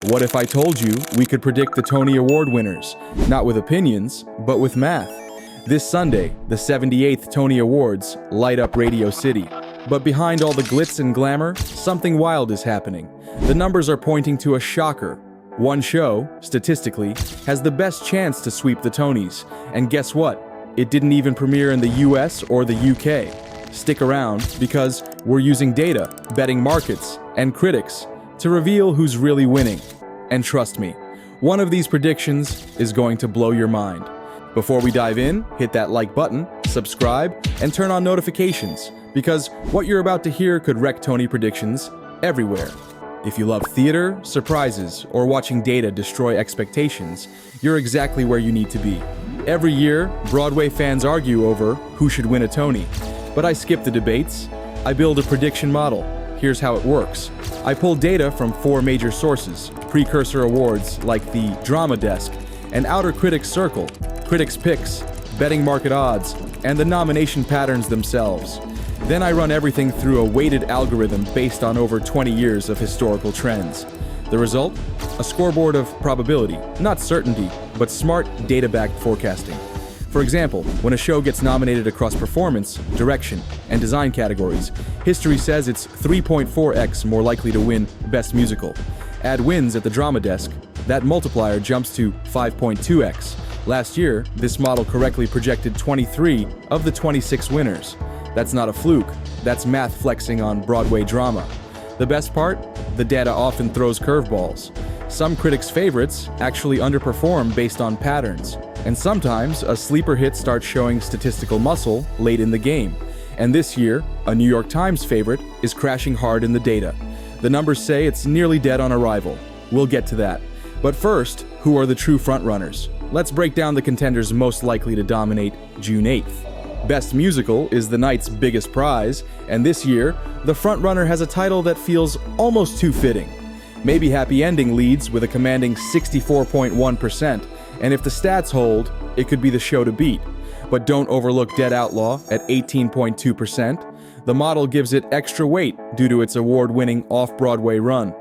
What if I told you we could predict the Tony Award winners, not with opinions, but with math? This Sunday, the 78th Tony Awards light up Radio City. But behind all the glitz and glamour, something wild is happening. The numbers are pointing to a shocker. One show, statistically, has the best chance to sweep the Tonys. And guess what? It didn't even premiere in the US or the UK. Stick around, because we're using data, betting markets, and critics to reveal who's really winning. And trust me, one of these predictions is going to blow your mind. Before we dive in, hit that like button, subscribe, and turn on notifications, because what you're about to hear could wreck Tony predictions everywhere. If you love theater, surprises, or watching data destroy expectations, you're exactly where you need to be. Every year, Broadway fans argue over who should win a Tony. But I skip the debates. I build a prediction model. Here's how it works. I pull data from 4 major sources, precursor awards like the Drama Desk, an outer critics circle, critics' picks, betting market odds, and the nomination patterns themselves. Then I run everything through a weighted algorithm based on over 20 years of historical trends. The result? A scoreboard of probability, not certainty, but smart, data-backed forecasting. For example, when a show gets nominated across performance, direction, and design categories, history says it's 3.4x more likely to win Best Musical. Add wins at the Drama Desk, that multiplier jumps to 5.2x. Last year, this model correctly projected 23 of the 26 winners. That's not a fluke, that's math flexing on Broadway drama. The best part? The data often throws curveballs. Some critics' favorites actually underperform based on patterns. And sometimes, a sleeper hit starts showing statistical muscle late in the game. And this year, a New York Times favorite is crashing hard in the data. The numbers say it's nearly dead on arrival. We'll get to that. But first, who are the true frontrunners? Let's break down the contenders most likely to dominate June 8th. Best Musical is the night's biggest prize, and this year, the frontrunner has a title that feels almost too fitting. Maybe Happy Ending leads with a commanding 64.1%, and if the stats hold, it could be the show to beat. But don't overlook Dead Outlaw at 18.2%. The model gives it extra weight due to its award-winning off-Broadway run.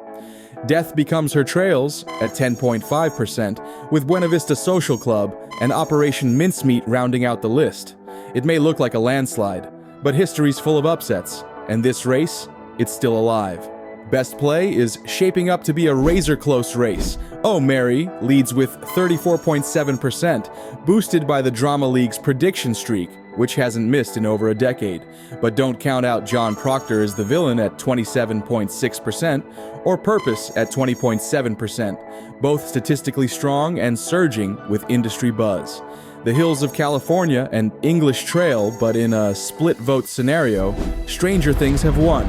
Death Becomes Her Trails at 10.5%, with Buena Vista Social Club and Operation Mincemeat rounding out the list. It may look like a landslide, but history's full of upsets, and this race, it's still alive. Best Play is shaping up to be a razor-close race. Oh, Mary leads with 34.7%, boosted by the Drama League's prediction streak, which hasn't missed in over a decade. But don't count out John Proctor as the villain at 27.6%, or Purpose at 20.7%, both statistically strong and surging with industry buzz. The Hills of California and English Trail, but in a split-vote scenario, Stranger Things have won.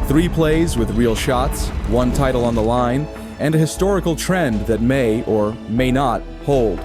3 plays with real shots, 1 title on the line, and a historical trend that may or may not hold.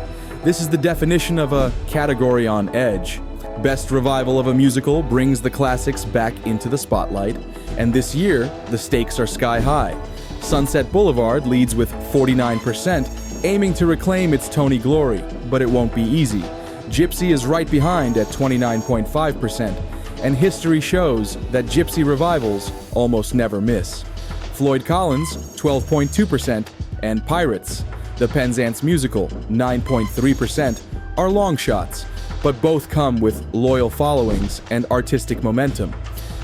This is the definition of a category on edge. Best Revival of a Musical brings the classics back into the spotlight, and this year, the stakes are sky high. Sunset Boulevard leads with 49%, aiming to reclaim its Tony glory, but it won't be easy. Gypsy is right behind at 29.5%, and history shows that Gypsy revivals almost never miss. Floyd Collins, 12.2%, and Pirates, the Penzance musical, 9.3%, are long shots, but both come with loyal followings and artistic momentum.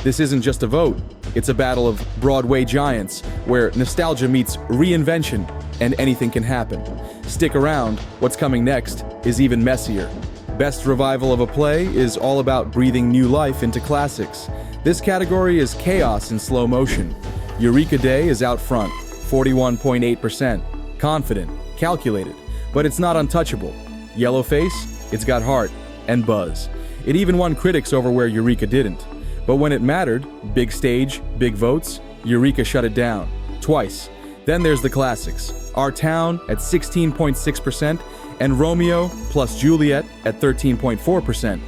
This isn't just a vote, it's a battle of Broadway giants, where nostalgia meets reinvention, and anything can happen. Stick around, what's coming next is even messier. Best Revival of a Play is all about breathing new life into classics. This category is chaos in slow motion. Eureka Day is out front, 41.8%. Confident, calculated, but it's not untouchable. Yellowface, it's got heart and buzz. It even won critics over where Eureka didn't. But when it mattered, big stage, big votes, Eureka shut it down. Twice. Then there's the classics. Our Town at 16.6%, and Romeo plus Juliet at 13.4%.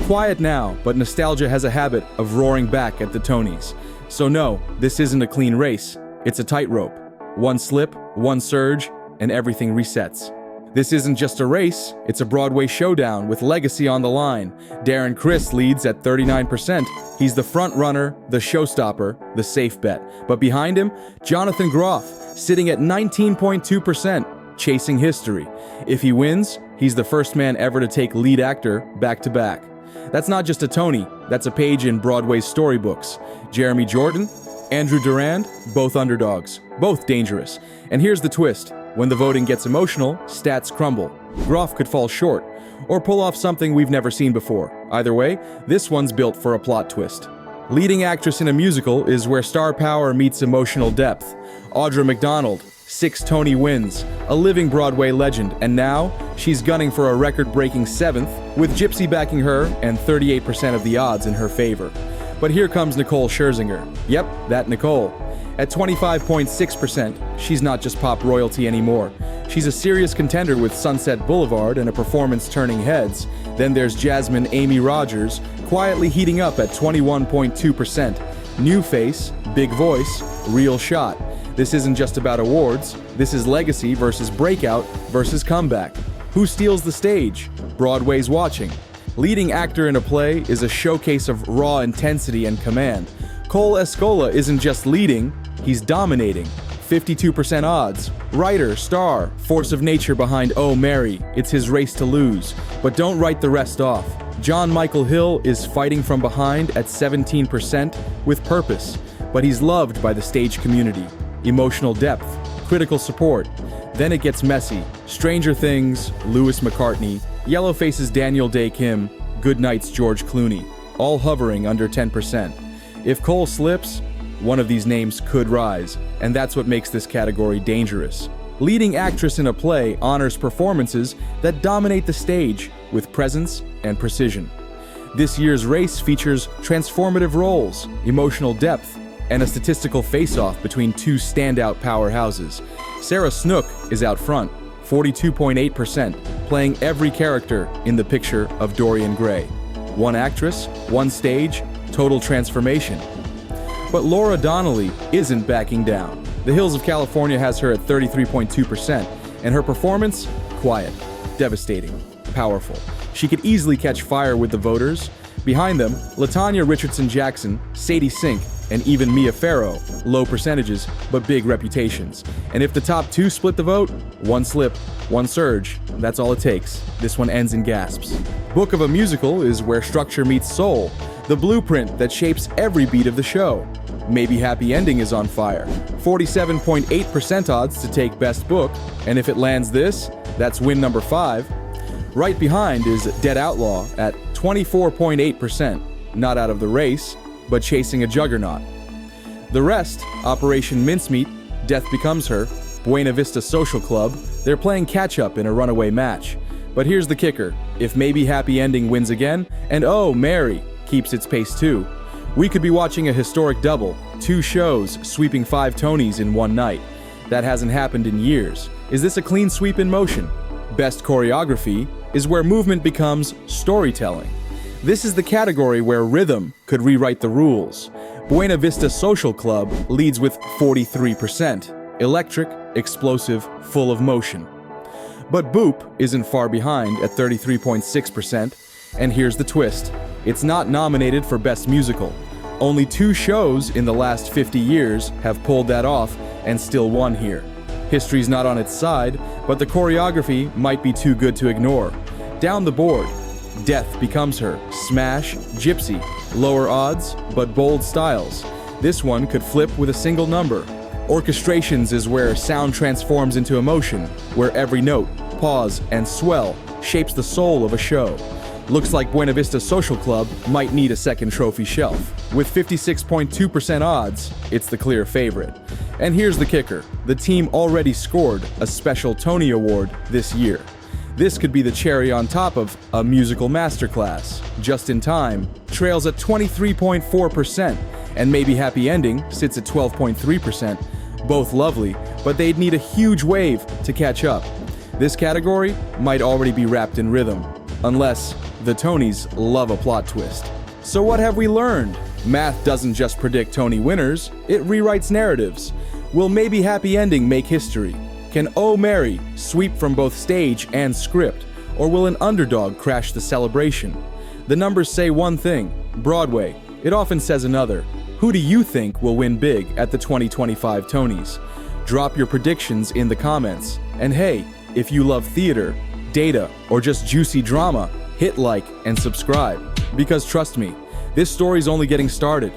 Quiet now, but nostalgia has a habit of roaring back at the Tonys. So no, this isn't a clean race. It's a tightrope. One slip, one surge, and everything resets. This isn't just a race, it's a Broadway showdown with legacy on the line. Darren Criss leads at 39%. He's the front runner, the showstopper, the safe bet. But behind him, Jonathan Groff, sitting at 19.2%, chasing history. If he wins, he's the first man ever to take lead actor back-to-back. That's not just a Tony, that's a page in Broadway's storybooks. Jeremy Jordan, Andrew Durand, both underdogs, both dangerous. And here's the twist. When the voting gets emotional, stats crumble. Groff could fall short, or pull off something we've never seen before. Either way, this one's built for a plot twist. Leading actress in a musical is where star power meets emotional depth. Audra McDonald, 6 Tony wins, a living Broadway legend, and now she's gunning for a record-breaking 7th, with Gypsy backing her and 38% of the odds in her favor. But here comes Nicole Scherzinger. Yep, that Nicole. At 25.6%, she's not just pop royalty anymore. She's a serious contender with Sunset Boulevard and a performance turning heads. Then there's Jasmine Amy Rogers, quietly heating up at 21.2%. New face, big voice, real shot. This isn't just about awards. This is legacy versus breakout versus comeback. Who steals the stage? Broadway's watching. Leading actor in a play is a showcase of raw intensity and command. Cole Escola isn't just leading, he's dominating. 52% odds. Writer, star, force of nature behind Oh, Mary. It's his race to lose. But don't write the rest off. John Michael Hill is fighting from behind at 17% with purpose, but he's loved by the stage community. Emotional depth, critical support. Then it gets messy. Stranger Things, Lewis McCartney, Yellowface's Daniel Day Kim, Goodnight's George Clooney, all hovering under 10%. If Cole slips, one of these names could rise, and that's what makes this category dangerous. Leading actress in a play honors performances that dominate the stage with presence and precision. This year's race features transformative roles, emotional depth, and a statistical face-off between 2 standout powerhouses. Sarah Snook is out front, 42.8%, playing every character in the picture of Dorian Gray. One actress, one stage, total transformation. But Laura Donnelly isn't backing down. The Hills of California has her at 33.2%, and her performance, quiet, devastating, powerful. She could easily catch fire with the voters. Behind them, LaTanya Richardson-Jackson, Sadie Sink, and even Mia Farrow, low percentages, but big reputations. And if the top 2 split the vote, one slip, one surge, that's all it takes. This one ends in gasps. Book of a Musical is where structure meets soul, the blueprint that shapes every beat of the show. Maybe Happy Ending is on fire, 47.8% odds to take Best Book, and if it lands this, that's win number 5. Right behind is Dead Outlaw at 24.8%, not out of the race, but chasing a juggernaut. The rest, Operation Mincemeat, Death Becomes Her, Buena Vista Social Club, they're playing catch-up in a runaway match. But here's the kicker. If Maybe Happy Ending wins again, and Oh, Mary keeps its pace too, we could be watching a historic double, 2 shows sweeping 5 Tonys in one night. That hasn't happened in years. Is this a clean sweep in motion? Best Choreography is where movement becomes storytelling. This is the category where rhythm could rewrite the rules. Buena Vista Social Club leads with 43%. Electric, explosive, full of motion. But Boop isn't far behind at 33.6%. And here's the twist. It's not nominated for Best Musical. Only 2 shows in the last 50 years have pulled that off and still won here. History's not on its side, but the choreography might be too good to ignore. Down the board, Death Becomes Her, Smash, Gypsy, lower odds, but bold styles. This one could flip with a single number. Orchestrations is where sound transforms into emotion, where every note, pause, and swell shapes the soul of a show. Looks like Buena Vista Social Club might need a second trophy shelf. With 56.2% odds, it's the clear favorite. And here's the kicker. The team already scored a special Tony Award this year. This could be the cherry on top of a musical masterclass. Just in Time trails at 23.4%, and Maybe Happy Ending sits at 12.3%. Both lovely, but they'd need a huge wave to catch up. This category might already be wrapped in rhythm, unless the Tonys love a plot twist. So what have we learned? Math doesn't just predict Tony winners, it rewrites narratives. Will Maybe Happy Ending make history? Can Oh Mary sweep from both stage and script, or will an underdog crash the celebration? The numbers say one thing, Broadway. It often says another. Who do you think will win big at the 2025 Tonys? Drop your predictions in the comments. And hey, if you love theater, data, or just juicy drama, hit like and subscribe. Because trust me, this story's only getting started.